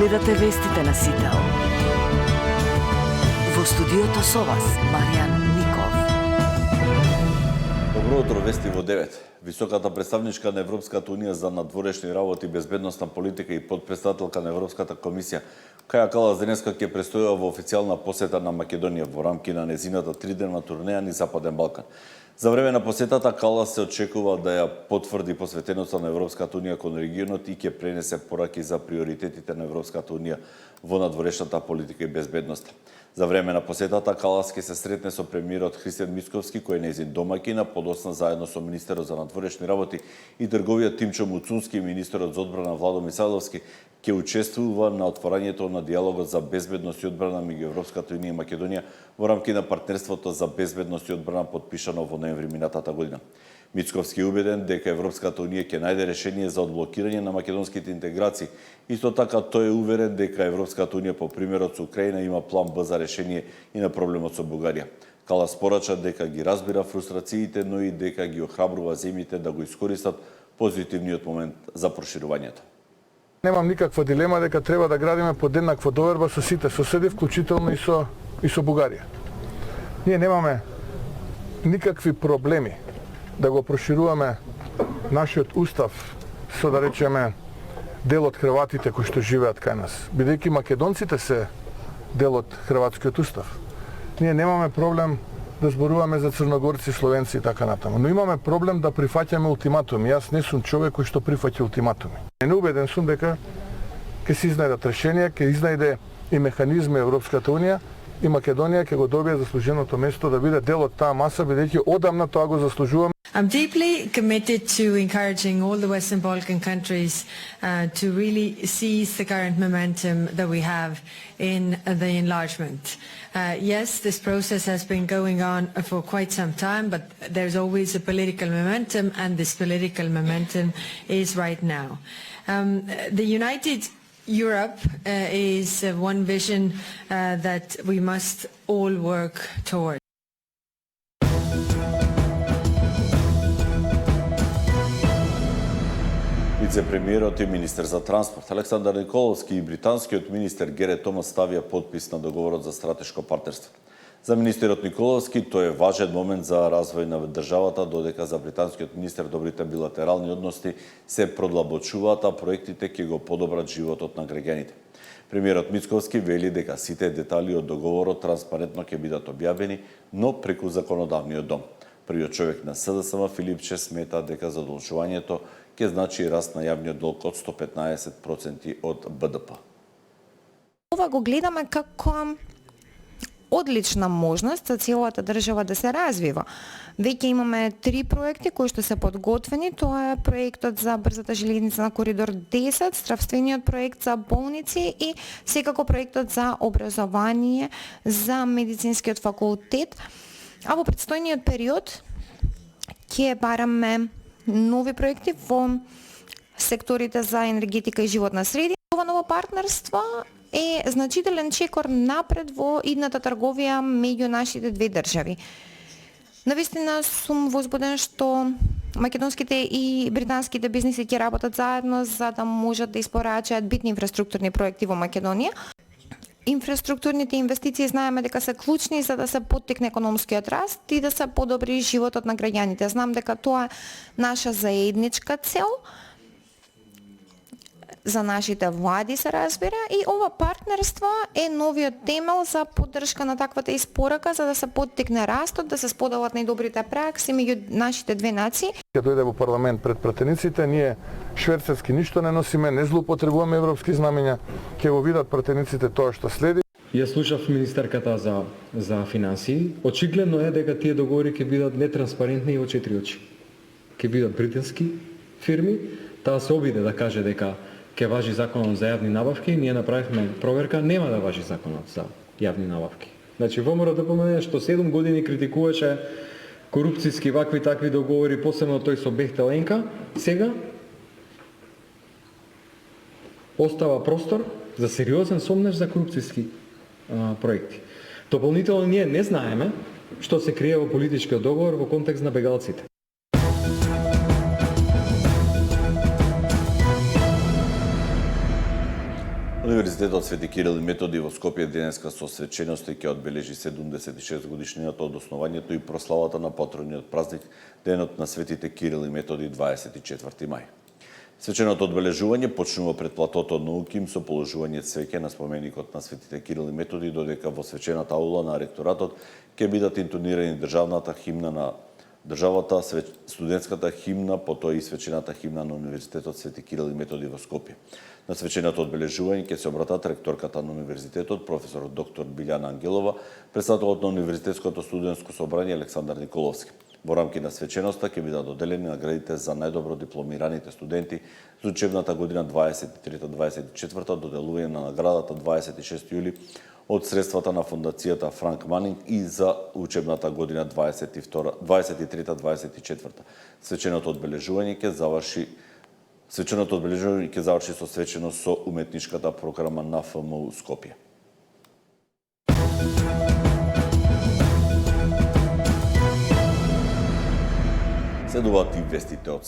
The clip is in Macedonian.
Следете вестите на Сител. Во студиото со вас, Маријан Ников. Добро утро, вести во 9. Високата представничка на Европската Унија за надворешни работи, безбедносна политика и подпредседателка на Европската комисија, Каја Калас денеска ќе престојува во официјална посета на Македонија во рамки на незината 3-дневна турнеја низ Западен Балкан. За време на посетата Калас се очекува да ја потврди посветеноста на Европската Унија кон регионот и ќе пренесе пораки за приоритетите на Европската Унија во надворешната политика и безбедноста. За време на посетата Калас ќе се сретне со премиерот Христијан Мицковски, кој е нејзин домаќин, подоцна заедно со министерот за надворешни работи и трговија Тимчо Муцунски и министерот за одбрана Владо Мисайловски ќе учествува на отворањето на диалогот за безбедност и одбрана меѓу Европската Унија и Македонија во рамки на партнерството за безбедност и одбрана подпишано во ноември минатата година. Мицковски е убеден дека Европската Унија ќе најде решение за одблокирање на македонските интеграции. Исто така тој е уверен дека Европската Унија по примерот со Украина има план Б за решение и на проблемот со Бугарија. Калас порача дека ги разбира фрустрациите, но и дека ги охрабрува земјите да го искористат позитивниот момент за проширувањето. Немам никаква дилема дека треба да градиме подеднаква доверба со сите соседи, вклучително и со Бугарија. Ние немаме никакви проблеми да го прошируваме нашиот устав со, да речеме, дел од хрватите кои што живеат кај нас, бидејќи македонците се дел од хрватскиот устав. Ние немаме проблем да зборуваме за црногорци, словенци и така натаму, но имаме проблем да прифаќаме ултиматуми. Јас не сум човек кој што прифаќа ултиматуми. Не убеден сум дека ќе се изнајдат решенија, ќе изнајде и механизми Европската Унија и Македонија ќе го добие заслуженото место да биде дел од таа маса, бидејќи одамна тоа го заслужуваме. I'm deeply committed to encouraging all the Western Balkan countries to really seize the current momentum that we have in the enlargement. Yes, this process has been going on for quite some time, but there's always a political momentum, and this political momentum is right now. The United Europe is one vision that we must all work towards. Вице-премиерот и министер за транспорт Александар Николовски и британскиот министер Герет Томас ставија подпис на договорот за стратешко партнерство. За министерот Николовски тој е важен момент за развој на државата, додека за британскиот министер добрите билатерални односи се продлабочуваат, а проектите ќе го подобрат животот на граѓаните. Премиерот Мицковски вели дека сите детали од договорот транспарентно ќе бидат објавени, но преку законодавниот дом. Првиот човек на СДСМ Филипче смета дека задолжувањето ќе значи раст на јавниот долг од 115% од БДП. Ова го гледаме како одлична можност за целата држава да се развива. Веќе имаме 3 проекти кои што се подготвени. Тоа е проектот за брзата железница на коридор 10, здравствениот проект за болници и секако проектот за образование за медицинскиот факултет. А во предстојниот период ќе бараме нови проекти во секторите за енергетика и животна средина. Ова ново партнерство е значителен чекор напред во идната трговија меѓу нашите две држави. Навистина сум возбуден што македонските и британските бизниси ќе работат заедно за да можат да испорачаат битни инфраструктурни проекти во Македонија. Инфраструктурните инвестиции знаеме дека се клучни за да се поттикне економскиот раст и да се подобри животот на граѓаните. Знам дека тоа е наша заедничка цел за нашите влади, се разбира, и ова партнерство е новиот темел за поддршка на таквата испорака за да се поттикне растот, да се споделат најдобрите пракси меѓу нашите две нации. Ќе дојде во парламент пред пратениците, ние шверцерски ништо не носиме, не злоупотребуваме европски знамења, ќе го видат пратениците тоа што следи. Ја слушав министерката за финансии. Очигледно е дека тие договори ќе бидат нетранспарентни и во 4 очи. Ќе бидат британски фирми, таа се обиде да каже дека ќе важи законот за јавни набавки, ние направивме проверка, нема да важи законот за јавни набавки. Значи, ВМРО да помене што 7 години критикуваше корупцијски вакви такви договори, посебно тој со Бехтеленка, сега остава простор за сериозен сомнеж за корупцијски проекти. Дополнително ние не знаеме што се крие во политичкиот договор во контекст на бегалците. Универзитетот Свети Кирил и Методи во Скопје денеска со свеченоста ќе одбележи 76 годишнината од основањето и прославата на патрониот празник, денот на Светите Кирил и Методи 24 мај. Свеченото одбележување почнува пред платото на Уким со положување цвеќе на споменикот на Светите Кирил и Методи, додека во свечената аула на ректоратот ќе бидат интонирани државната химна на државата, студентската химна, потоа и свечената химна на Универзитетот Свети Кирил и Методи во Скопје. На свеченото одбележување ќе се обратат ректорката на Универзитетот, професор доктор Билјана Ангелова, председателот на Универзитетското студентско собрание Александар Николовски. Во рамки на свеченоста ќе бидат доделени наградите за најдобро дипломираните студенти за учебната година 23-24, доделување на наградата 26 јули од средствата на фондацијата Франк Манинг и за учебната година 23-24. Свеченото одбележување ќе заврши со свеченост со уметничката програма на ФМУ Скопје. Следуваат и вестите од